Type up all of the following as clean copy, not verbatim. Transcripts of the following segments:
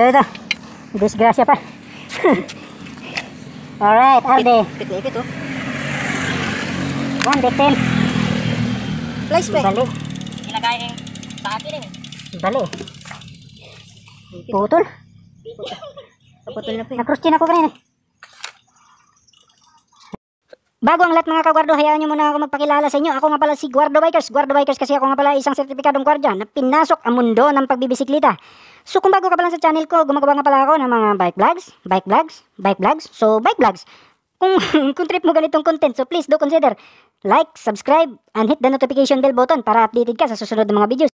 Ito. Disgrasya pa. Alright, Arde. Ipit oh. One victim. Fly spec. Bali. Ilagay sa akin eh. Bali. Putol. Kaputol na po. Nakrustin ako kanina. Bago ang lahat mga kagwardo, hayaan nyo muna ako magpakilala sa inyo. Ako nga pala si Guardo Bikers. Guardo Bikers kasi ako nga pala isang sertipikadong gwardya na pinasok ang mundo ng pagbibisikleta. So kung bago ka pa lang sa channel ko, gumagawa nga pala ako ng mga bike vlogs. So bike vlogs. Kung trip mo ganitong content, so please do consider like, subscribe, and hit the notification bell button para updated ka sa susunod ng mga videos.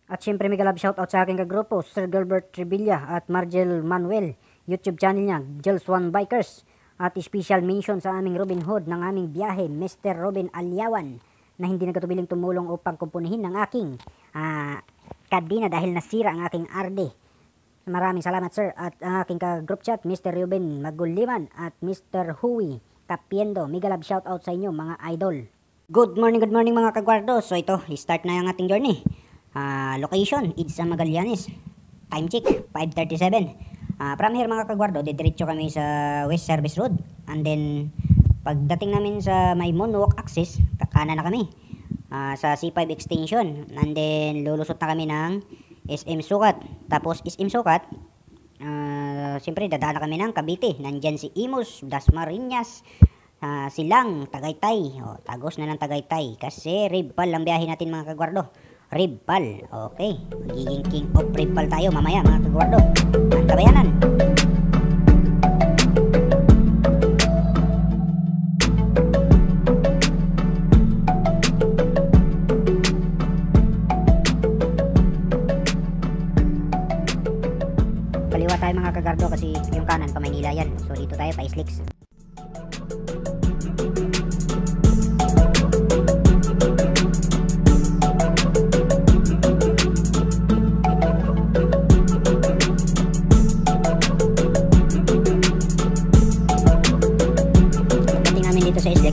At syempre mega love shoutout sa aking kagrupo, Sir Gilbert Trevilla at Margel Manuel. YouTube channel niya, Gels One Bikers. At special mention sa aming Robin Hood ng aming biyahe, Mr. Robin Alyawan, na hindi nagkatubiling tumulong upang kumpunihin ng aking kadina dahil nasira ang aking RD. Maraming salamat sir. At ang aking ka-group chat, Mr. Ruben Maguliman at Mr. Huey Capiendo. Mega love shoutout sa inyo mga idol. Good morning mga kagwardo. So ito, start na yung ating journey. Location, Idsa Magallanes. Time check, 5:37. From here mga kagwardo, didiretso kami sa West Service Road. And then, pagdating namin sa may Moonwalk access, kakana na kami. Sa C5 extension. And then, lulusot na kami ng SM Sukat. Tapos, SM Sukat, siyempre, dadaan na kami ng Cavite. Nandyan si Imus, Dasmariñas, Silang, Tagaytay. Tagos na ng Tagaytay. Kasi, Ribpal ang biyahe natin mga kagwardo. Ribpal, okay. Magiging king of Ribpal tayo mamaya mga kagwardo. Ang kabayanan. Kaliwa tayo mga kagardo kasi yung kanan pa Maynila yan. So dito tayo pa Islix.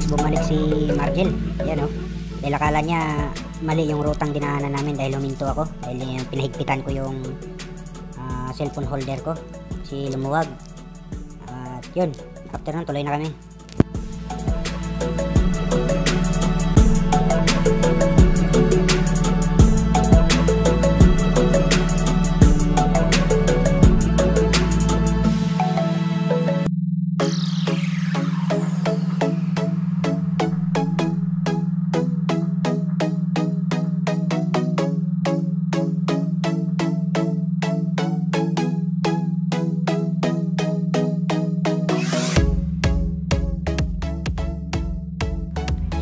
Bumalik si Margel, yan o. Dahil akala niya mali yung rutang dinaanan namin dahil huminto ako. Dahil pinahigpitan ko yung cellphone holder ko. Si lumuwag. At yun, after nun tuloy na kami.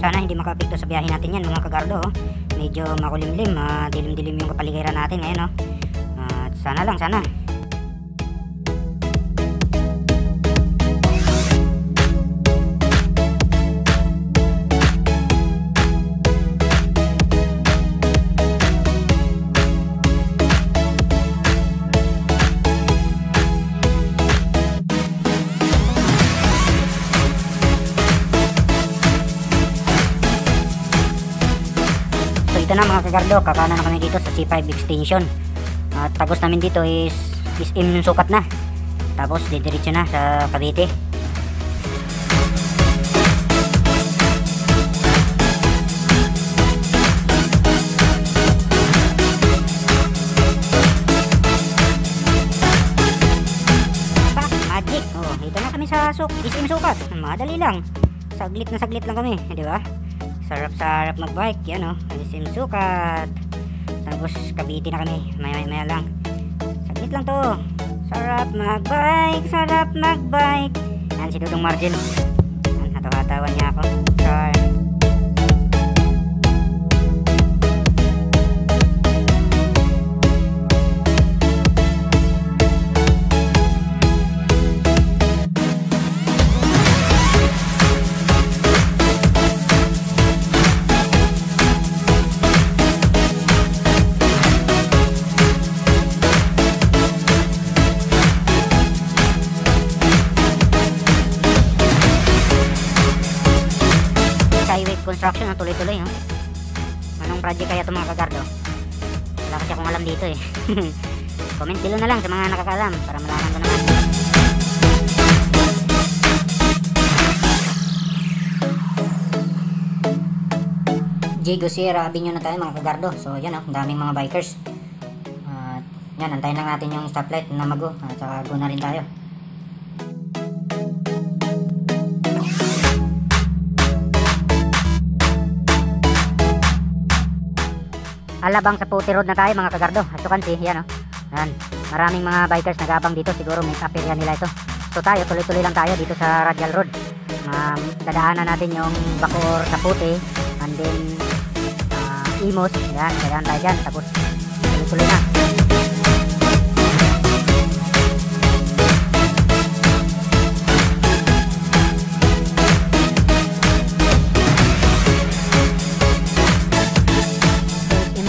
Sana hindi makaapekto sa biyahe natin yan mga kagardo. Medyo makulimlim, dilim-dilim yung kapaligiran natin ngayon. Sana lang, sana. Ito na mga kagardo, kakana na kami dito sa C5 extension. At tagos namin dito is SM Sukat na. Tapos didiretso na sa Cavite. Magic. Ito na kami sa SM Sukat. Madali lang. Saglit na saglit lang kami, di ba? Sarap-sarap magbike, yan SM Sukat. Tapos Cavite na kami, maya lang. Saglit lang to. Sarap magbike. Yan si Dudong Margel. Hataw-hatawan niya ako. Char. project kaya ito mga kagardo? Wala kasi akong alam dito eh. Comment below na lang sa mga nakakaalam para malaman ko naman. Diego Sierra Avenue na tayo mga kagardo. So yan ang daming mga bikers. Yan, antayin lang natin yung stoplight na mag-go at saka go na rin tayo. Alabang sa Puti Road na tayo mga kagardo. As you can see, yan o. Yan, maraming mga bikers nag-aabang dito. Siguro may kapirya nila ito. So tayo, tuloy-tuloy lang tayo dito sa Radial Road. Dadaanan natin yung Bacoor sa Puti. And then Imus. Yan, kayaan tayo dyan. Tapos tuloy-tuloy na.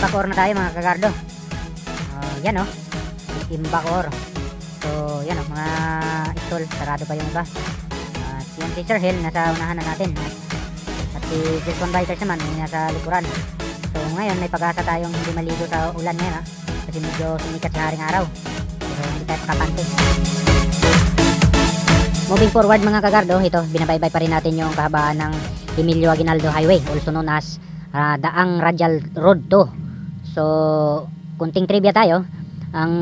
Bacoor na tayo mga kagardo. Yan o, Bacoor. So yan o, mga stall, sarado pa yung iba. At yung si Sir Hill nasa unahan na natin. At si Jelson Bikers naman nasa likuran. So ngayon may pag-asa tayong hindi maligo sa ulan ngayon ha. Kasi medyo sumikat sa haring araw. Pero hindi tayo pakapante. Moving forward mga kagardo, ito binabaybay pa rin natin yung kahabaan ng Emilio Aguinaldo Highway, also known as Daang Radial Road 2. So, kunting trivia tayo. Ang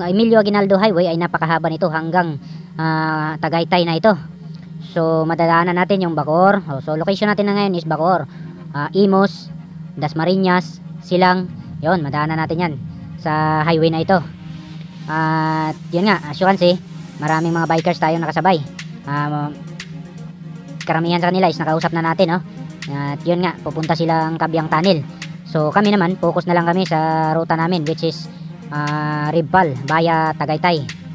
Emilio Aguinaldo Highway ay napakahaba nito hanggang Tagaytay na ito. So, madadaanan natin yung Bacoor. So, location natin na ngayon is Bacoor, Imus, Dasmariñas, Silang. Yun, madaanan natin yan sa highway na ito. At yun nga, as you can see, maraming mga bikers tayong nakasabay. Karamihan sa kanila is nakausap na natin, no? At yun nga, pupunta silang Kabyang Tunnel. So kami naman, focus na lang kami sa ruta namin, which is Ribal via Tagaytay.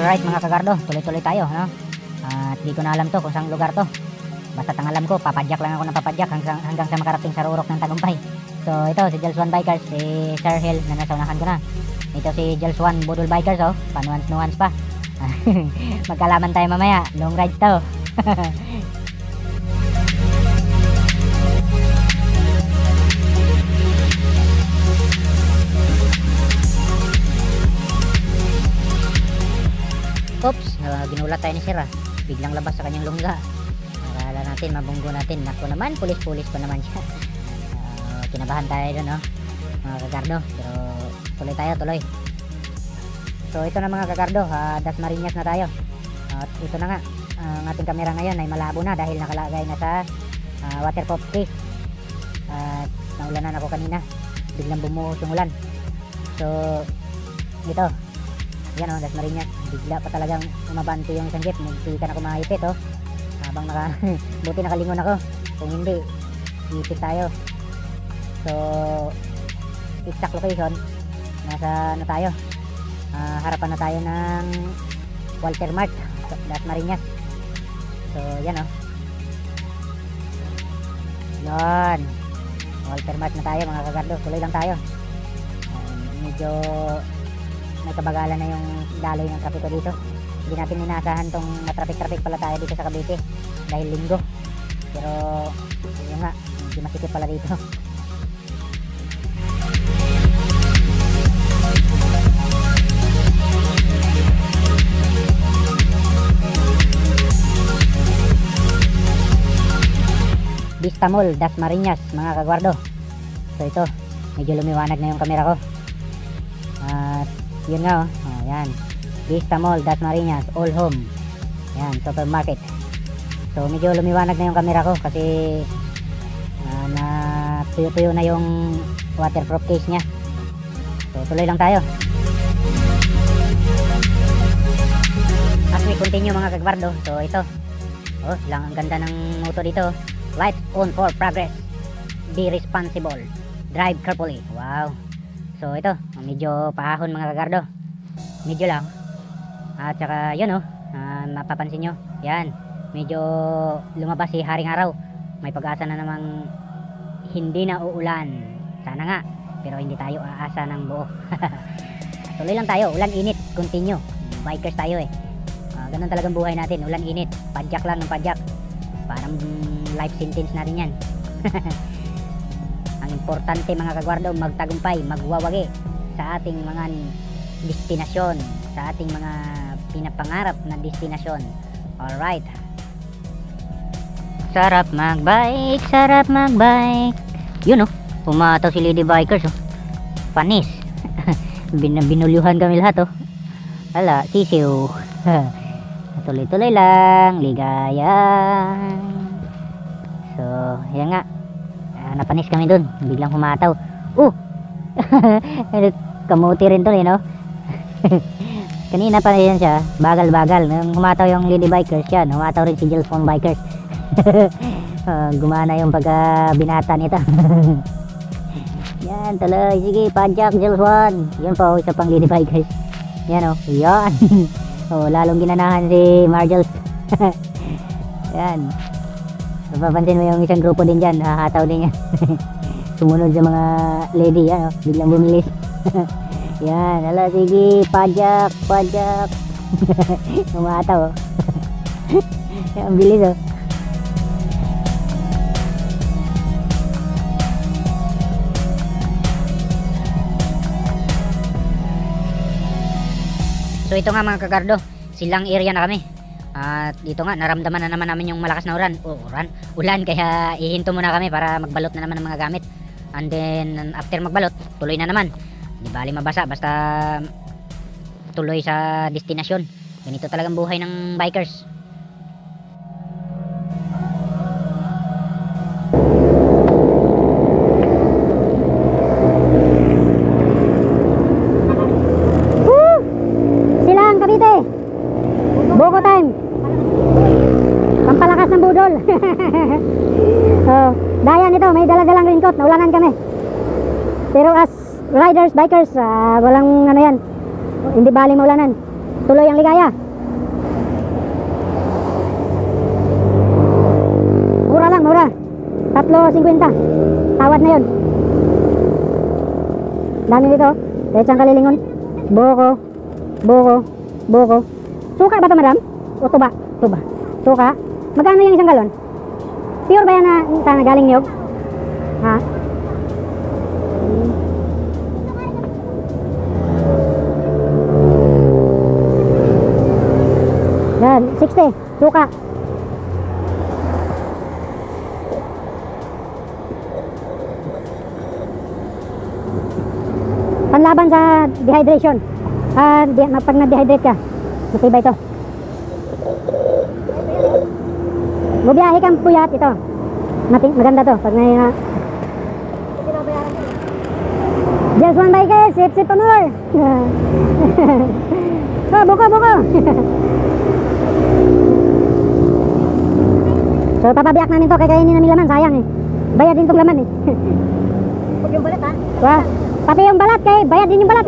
Alright mga kagardo, tuloy-tuloy tayo, no? At di ko na alam to kung saan lugar to. Basta ang alam ko, papadyak lang ako ng papadyak hanggang sa makarating sa Rurok ng Tagumpay. So ito si Jelson Bikers, si Sir Hill na nasa unahan ko na. Ito si Jelson Budol Bikers, oh, panuans-nuans pa. Magkalaman tayo mamaya, long ride to. Oops, ginulat tayo ni Sir. Biglang labas sa kanyang lungga. Akala natin, mabunggo natin. Naku naman, pulis-pulis pa naman siya. Kinabahan tayo doon, no? Mga kagardo. Pero tuloy tayo, tuloy. So ito na mga kagardo, Dasmariñas na tayo. At ito na nga, ang ating kamera ngayon ay malabo na dahil nakalagay na sa waterproof case. At naulanan ako kanina. Biglang bumuhos yung ulan. So ito, yan o, Dasmariñas. Bigla pa talagang umabante yung isang jeep. Muntikan ako mahipit, oh. Habang buti nakalingon ako. Kung hindi, ipit tayo. So exact location, nasa ano tayo, harapan na tayo ng Walter Mart, Dasmariñas. So yan o, yan, Walter Mart na tayo mga kagardo. Tuloy lang tayo. medyo may kabagalan na yung daloy ng trapiko dito. Hindi natin inaasahan tong matraffic pala tayo dito sa Cavite dahil linggo. Pero yun nga, hindi masikip pala dito. Vista Mall, Dasmariñas, mga kagwardo. So ito, medyo lumiwanag na yung camera ko. At yun nga yan. Vista Mall, Dasmariñas, All Home. Yan, supermarket. So medyo lumiwanag na yung camera ko kasi na tuyo-tuyo na yung waterproof case nya. So tuloy lang tayo. As we continue mga kagwardo, so ito. Oh, lang ang ganda ng moto dito. Lights on for progress. Be responsible. Drive carefully. Wow. So ito, medyo paahon mga kagardo. Medyo lang. At saka yun mapapansin nyo. Yan. Medyo lumabas si haring araw. May pag-asa na namang hindi na uulan. Sana nga. Pero hindi tayo aasa ng buo. Tuloy lang tayo. Ulan init. Continue. Bikers tayo eh. Ganun talagang buhay natin. Ulan init. Padyak lang ng padyak. Parang life sentence natin yan. Ang importante mga kagwardo, magtagumpay, magwawagi sa ating mga destinasyon, sa ating mga pinapangarap na destinasyon. Alright. Sarap magbike, sarap magbike. Yun pumataw si Lady Bikers panis. Binulyuhan kami lahat Ala, sisiw. Tuloy-tuloy lang, ligaya. So, yan nga. Napanis kami dun. Biglang humataw. Kamuti rin to no? Kanina pa yan siya. Bagal-bagal. Nung humataw yung Lady Bikers yan, humataw rin si Gelswan Bikers. Gumana yung pagka-binata nito. Yan, tuloy. Sige, padyak, Gelswan. Yan po, isa pang Lady Bikers. Yan yan. Lalong ginanahan si Margels. Yan. Mapapansin mo yung isang grupo din dyan, hahataw din yan. Sumunod sa mga lady, yan biglang bumilis. Yan, ala sige, padyak. Humataw Yan, bilis So ito nga mga kagardo, silang area na kami. At dito nga naramdaman na naman namin yung malakas na ulan, kaya ihinto muna kami para magbalot na naman ng mga gamit. And then after magbalot, tuloy na naman. Di bali mabasa basta tuloy sa destinasyon. Ganito talagang buhay ng bikers. Boko time. Pampalakas ng budol. Daya nito, may dala-dalang raincoat, naulanan kami. Pero as riders, bikers, walang yan. Hindi baling maulanan. Tuloy ang ligaya. Mura lang, mura. 3.50. Tawad na yun. Dami dito. Diretsang Kalilingon. Boko. Suka ba ito, madam? O tuba? Suka? Magkano yung isang galon? Pure ba yan na sana galing niyog? Ha? Yan, 60. Suka. Panlaban sa dehydration. Pag na-dehydrate ka, matibay ito. Bubiyahe kang puyat ito. Maganda to. Pag may Gelswan Bikers, sip pa more. Buko. So papabiyak namin to, kakainin namin laman, sayang bayad din tong laman Huwag yung balat pati yung balat, bayad din yung balat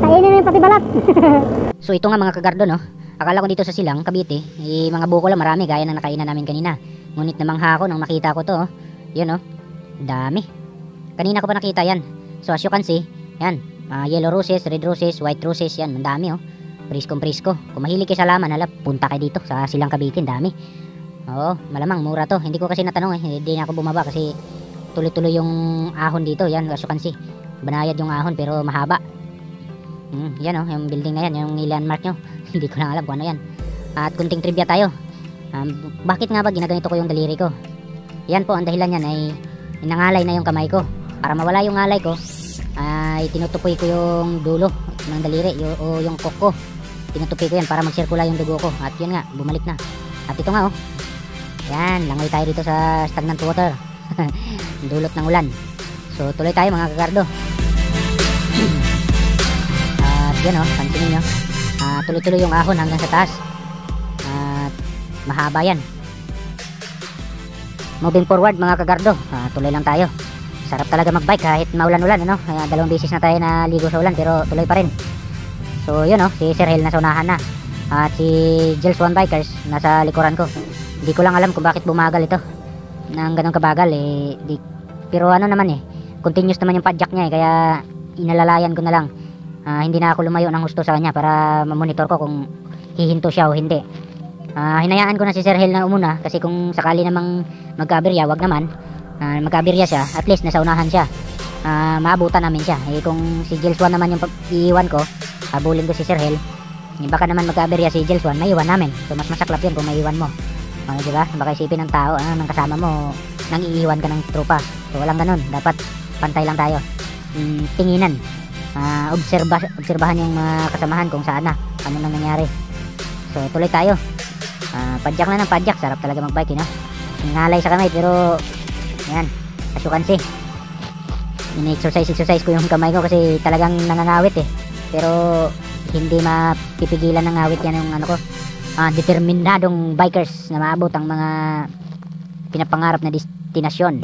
kainin yung pati balat. So ito nga mga kagardo akala ko dito sa Silang, Cavite, mga buko lang marami gaya ng nakainan namin kanina. Ngunit namangha ako nang makita ko to. Yun dami. Kanina ko pa nakita yan. So as you can see, yan. Yellow roses, red roses, white roses, yan. Ang dami oh. Priskong-prisko. Kung mahilig kayo sa laman, hala, punta kayo dito sa Silang Cavite, dami. Oo, malamang mura to. Hindi ko kasi natanong eh. Hindi na ako bumaba kasi tuloy-tuloy yung ahon dito. Yan, as you can see. Banayad yung ahon pero mahaba. Yan oh, yung building na yan, yung landmark nyo. Hindi ko lang alam kung ano yan. At kunting trivia tayo. Bakit nga ba ginaganito ko yung daliri ko? Yan po, ang dahilan yan ay inangalay na yung kamay ko. Para mawala yung ngalay ko, ay tinutupoy ko yung dulo ng daliri o yung kok ko. Tinutupi ko yan para magsirkula yung dugo ko. At yun nga, bumalik na. At ito nga oh. Yan, langoy tayo dito sa stagnant water. Dulot ng ulan. So tuloy tayo mga kagardo. At yan oh, pansinin nyo. Tuloy-tuloy yung ahon hanggang sa taas. At mahaba yan. Moving forward mga kagardo. Tuloy lang tayo. Sarap talaga magbike kahit maulan-ulan ano. 2 beses na tayo naligo sa ulan pero tuloy pa rin. So yun oh, si Sir Hale nasa unahan na. At si Gels One Bikers nasa likuran ko. Hindi ko lang alam kung bakit bumagal ito nang ganun kabagal eh. Pero ano naman eh, continuous naman yung padjak niya eh. Kaya inalalayan ko na lang. Hindi na ako lumayo ng gusto sa kanya para mamonitor ko kung hihinto siya o hindi. Hinayaan ko na si Sir Hale na umuna kasi kung sakali namang magkaaberya, wag naman. Magkaaberya siya, at least nasa unahan siya. Maabutan namin siya. Eh kung si Gels One naman yung iiwan ko, habulin ko si Sir Hale, baka naman magkaaberya si Gels One, maiwan namin. So mas masaklap yun kung maiwan mo. Diba? Baka isipin ng tao, ng kasama mo, nang iiwan ka ng tropa. So walang ganun, dapat pantay lang tayo. Tinginan, obserbahan yung mga kasamahan kung saan na, ano nang nangyari. So tuloy tayo. Padjak na ng padjak, sarap talaga magbike, no? Nalay sa kamay pero yan, as you can see, in-exercise ko yung kamay ko kasi talagang nangangawit eh. Pero hindi mapipigilan ng awit yan yung ano ko. Determinadong bikers na maabot ang mga pinapangarap na destinasyon.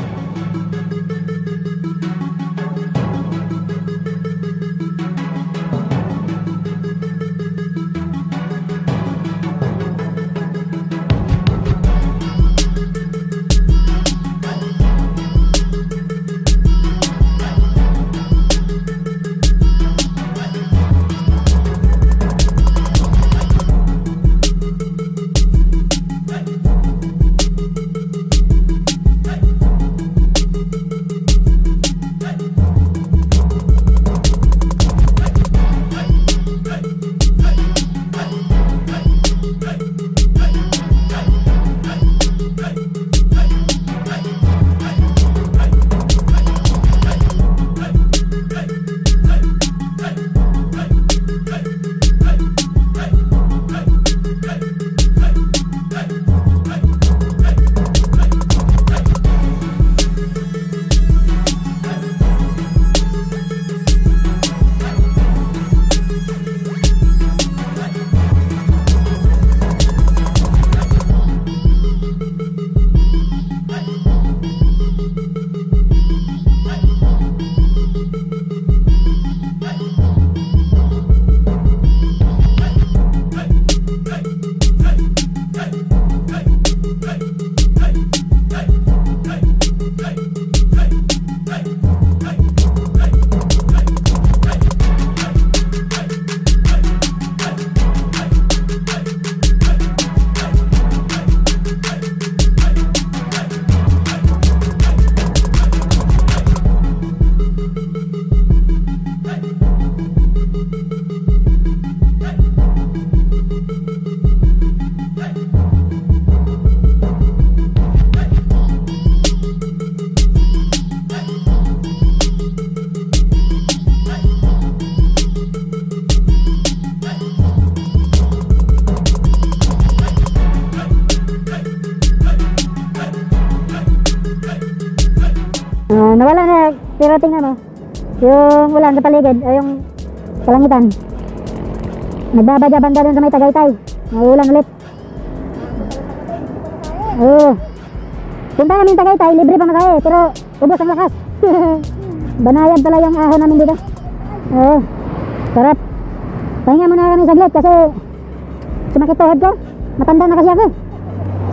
Nawala na, pero tingnan mo, yung ulan sa paligid, ay yung kalangitan. Nagbabadya banda dun sa may Tagaytay. May ulan ulit. Oo. Punta namin Tagaytay, libre pa makahe, pero ubos ang lakas. Banayad pala yung ahon namin dito. Oo. Sarap. Pahinga muna kami saglit kasi sumakit tuhod ko. Matanda na kasi ako.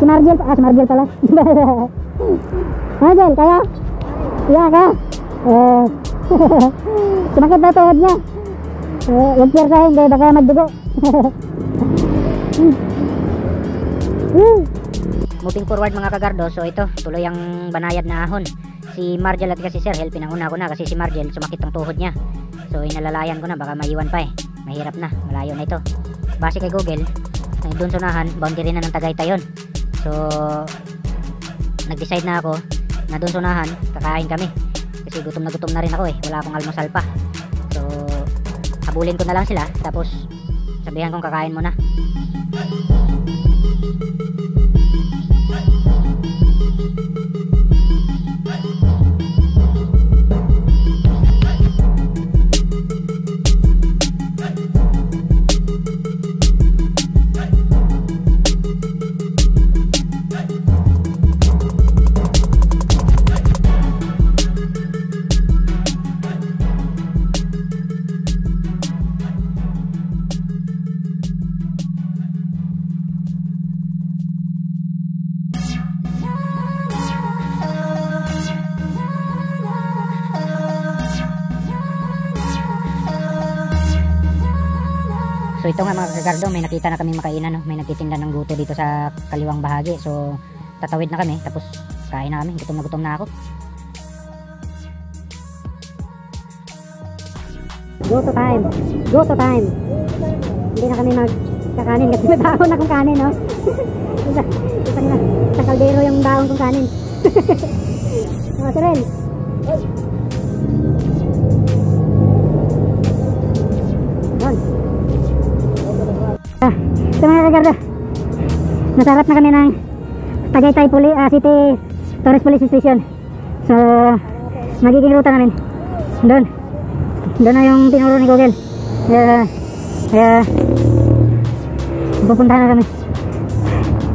Si Marjel pala. Marjel, kaya? Iya ka. Sumakit na tuhod niya. Huwag pwersahin kaya baka magdugo. Moving forward mga kagardo, so ito tuloy ang banayad na ahon. Si Margel at si Sir Hel, pinanguna ko na kasi si Margel sumakit ang tuhod niya. So inalalayan ko na, baka maiwan pa eh. Mahirap na, malayo na ito. Base kay Google, doon sa unahan, boundary na ng Tagaytay yun. So nag-decide na ako na doon sa unahan, kakain kami. Kasi gutom na rin ako eh, wala akong almusal pa. So habulin ko na lang sila, tapos sabihan kong kakain muna. So ito nga mga kagardo, may nakita na kami makainan, no? May nagtitinda ng guto dito sa kaliwang bahagi. So tatawid na kami, tapos kain na kami. Gutom na ako. Guto time! Guto time! Hindi na kami magkakanin kasi may baon na kong kanin, no? Sa kaldero yung baon kong kanin. Oh, Seren! Ito mga kagardo, nasarap na kami ng Tagaytay City Tourist Police Station. So magiging ruta namin doon na yung tinuro ni Google. Kaya pupuntahan na kami.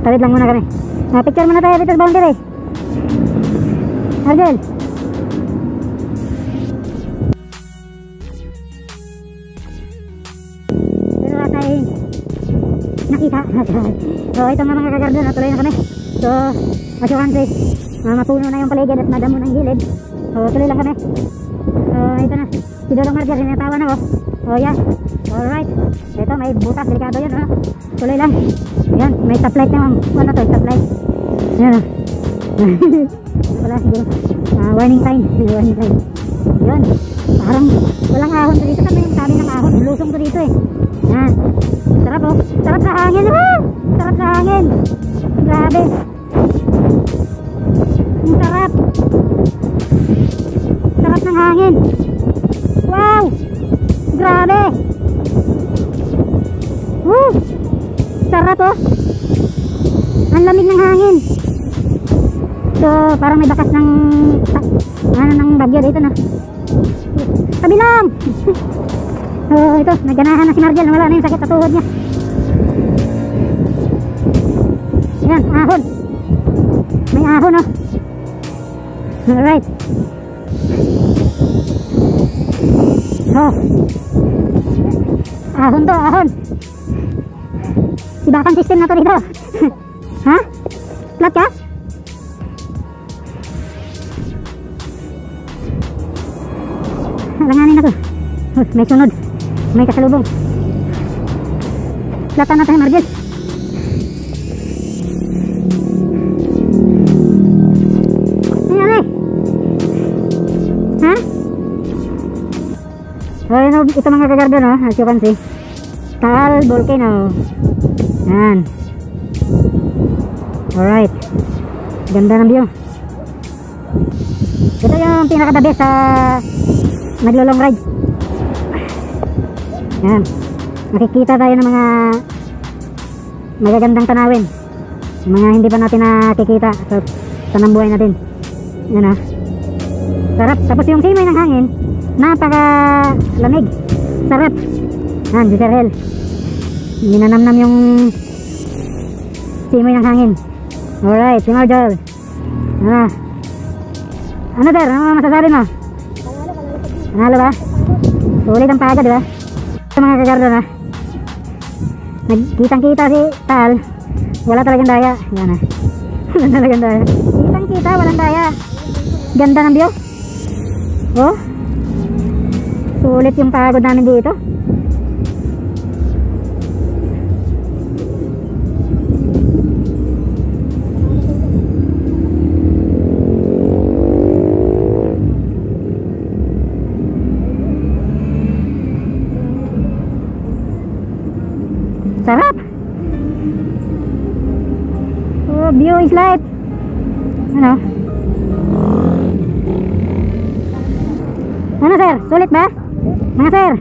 Tawid lang muna kami. Picture muna tayo dito sa boundary. Argel, nakita. So ito mga kagardo, natuloy na kami. So as you can see, mapuno na yung paligid at madamo ng gilid. So tuloy lang kami. So ito na, si Dodong Marger, sinatawa na oh. Oh yeah, alright. Ito may butas, delikado yun oh. Tuloy lang. Yan, may stoplight naman. Ano to, stoplight. Yan oh. Wala siguro warning sign. Warning sign. Yan, parang walang ahon dito. Kami yung sabi ng ahon, lusong ko dito eh. Yan, sarap oh. Sarap sa hangin oh. Sarap sa hangin. Grabe. Ang sarap. Sarap ng hangin. Wow, grabe. Sarap oh. Ang lamig ng hangin. So parang may bakas ng ng bagyo dito na. Tabi lang. Oh, ito, nagganahan na si Margel, wala na yung sakit sa tuhod niya. Yan, ahon. May ahon oh. Alright. Oh. Ahon to, ahon. Ibakan system na to dito. Ha? Flat ka? Langanin ako. May sunod. May kasalubong. Flatan na tayo, Margel. Nangyari? Ha? So, ito mga kagardo, no? As you can see, Taal Volcano. Yan. Alright. Ganda ng view. Ito yung pinaka-the best sa naglo-long rides. Yan. Makikita tayo ng mga magagandang tanawin. Mga hindi pa natin nakikita sa tanang buhay natin. Yan ah. Sarap. Tapos yung simoy ng hangin, napaka lamig. Sarap. Yan, si Sir Hel. Ninanamnam yung simoy ng hangin. Alright, si Margel. Ano sir? Ano masasabi mo? Panalo ba? Sulit ang paga, di ba? Ito mga kagardo na nagkitang-kita si Taal. Wala talagang daya. Yan ah. Wala talagang daya. Kitang-kita, walang daya. Ganda ng view. Oh, sulit yung pagod namin dito. Sarap. Oh, view is life. Ano? Ano sir? Sulit ba? Mga sir?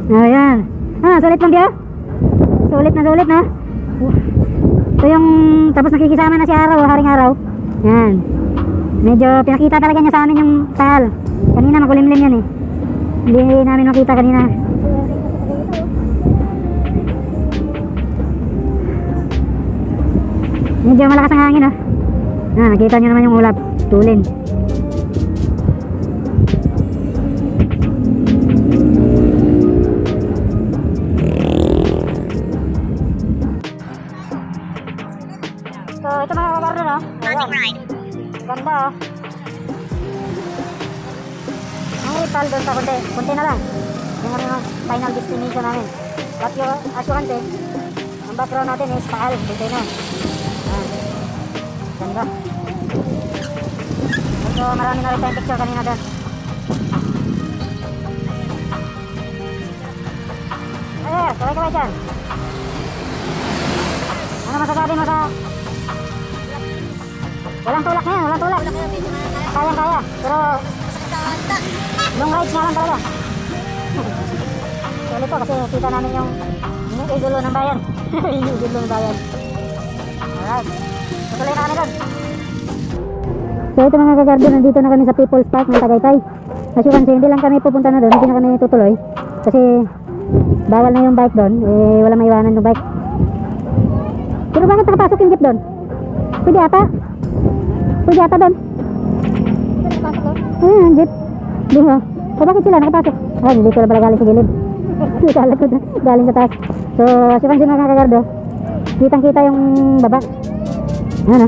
Ayan. Sulit lang view? Sulit na sulit, no? Ito yung tapos nakikisama na si Araw, Haring Araw. Yan. Medyo pinakita talaga niya sa amin yung tal. Kanina makulimlim yan eh. Hindi namin makita kanina. Medyo malakas ang hangin, oh. Nakita nyo naman yung ulap. Tulin. So, ito mga kabardo, no? Ayan. Ganda, oh. Ang rital doon sa konti. Konti na lang. Yung yung final destination namin. But yung assurance, ang background natin is Paal. Konti na. Ganda. So marami na rin tayong picture kanina doon. Ayan, kaway-kaway dyan. Ano masasabi mo sa... Walang tulak na yan, walang tulak. Kayang-kaya, pero... long rides nga lang talaga. Sulit po kasi kita namin yung idolo ng bayan. Yung idolo ng bayan. Alright. Tutuloy na kami doon. So ito mga kagardo, nandito na kami sa People's Park ng Tagaytay. As you can see, hindi lang kami pupunta na doon, hindi na kami tutuloy. Kasi bawal na yung bike doon, wala maiwanan yung bike. Pero bakit nakapasok yung jeep doon? Pwede ata? Pwede ata doon? Ayun, jeep. Di ba? So bakit sila nakapasok? Ay, hindi sila pala galing sa gilid. Kala ko galing sa taas. So as you can see mga kagardo, kitang kita yung baba. Ayan,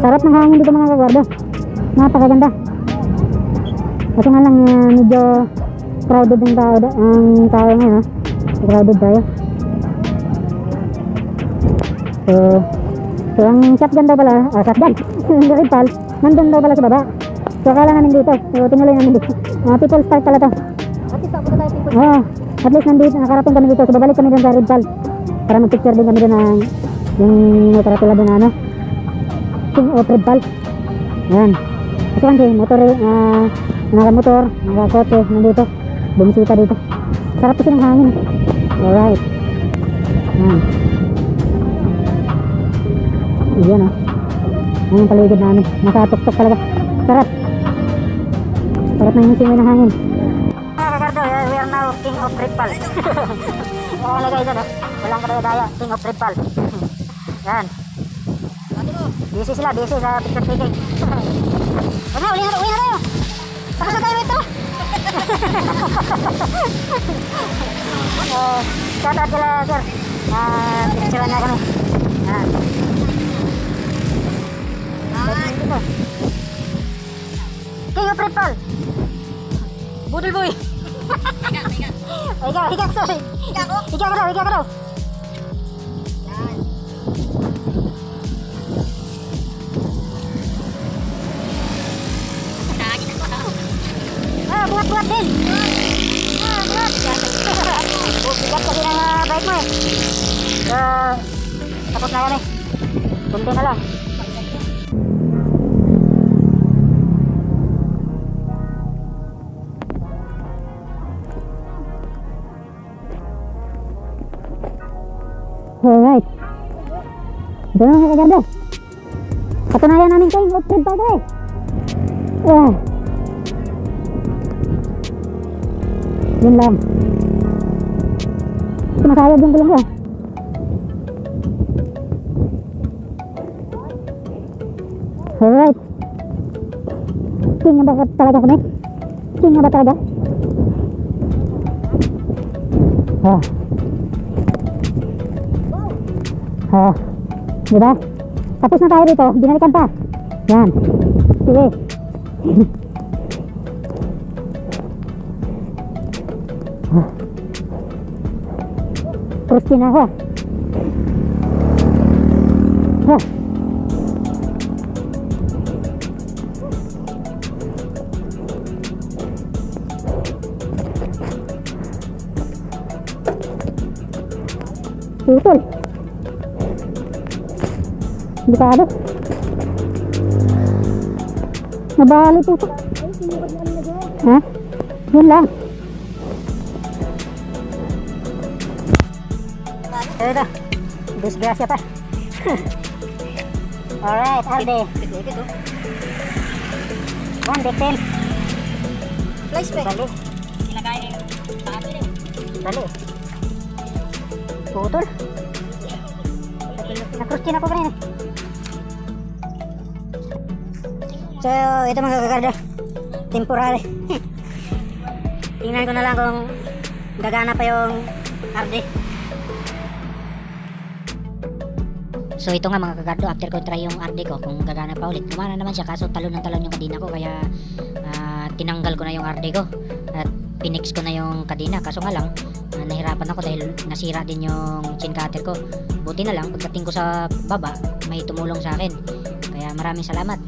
sarap ng hangin dito mga kagwardo. Napakaganda. Kasi nga lang medyo crowded ang tao ngayon. Crowded tayo. So ang shotgun daw pala, shotgun, ripal, nandun daw pala sa baba. So akala namin dito. So tinuloy namin dito. People's Park pala to. At least ako na tayo People's Park. At least nandito, nakarating kami dito. So babalik kami dun sa ripal para mag-picture din kami dun ng yung nataratula doon na ano King of Red Pal. Ayan. Kasi kasi motor, mga motor, mga kotse nandito, bumisita dito. Sarap kasi ng hangin. Alright. Ayan. Ayan, oh. Ayan yung paligid namin, nakatuktok talaga. Sarap. Sarap na yung simoy ng hangin. Mga kagardo, we are now King of Red Pal. Nakalagay dyan, walang kadaya-daya, King of Red Pal. Yan. Busy sila, busy sa picture taking. Ano, uwi na tayo. Tapos na tayo rito. Shout out sila, sir. Picture na kami. King of Red Pal. Budol boy. Higa, sorry. Higa ka daw. Buat din. Buat. Bigat kasi ng bike mo eh. Tapos na kami. Kunti na lang. Alright. Ito na mga kagardo. Patunayan namin kayo yung Red Pal eh. Yun lang. Sumasayad yung gulong ko. Alright. King na ba talaga kami? King na ba talaga? Diba? Tapos na tayo dito, binalikan pa. Yan. Sige. Krusty na ako. Putol. Delikado. Nabali po ito. Ha? Yun lang. Ito. Disgrasya pa. Alright, Alde. One victim. Fly spec. Dali. Nilagay sa atin eh. Dali. Putol. Nakrustin ako kanina. So, ito mga kagarda. Temporary. Tingnan ko na lang kung gagana pa yung RD. So ito nga mga kagardo, after ko try yung RD ko, kung gagana pa ulit, gumana naman siya, kaso talon ng talon yung kadina ko, kaya tinanggal ko na yung RD ko at pinix ko na yung kadina. Kaso nga lang, nahirapan ako dahil nasira din yung chin cutter ko. Buti na lang, pagdating ko sa baba, may tumulong sa akin, kaya maraming salamat.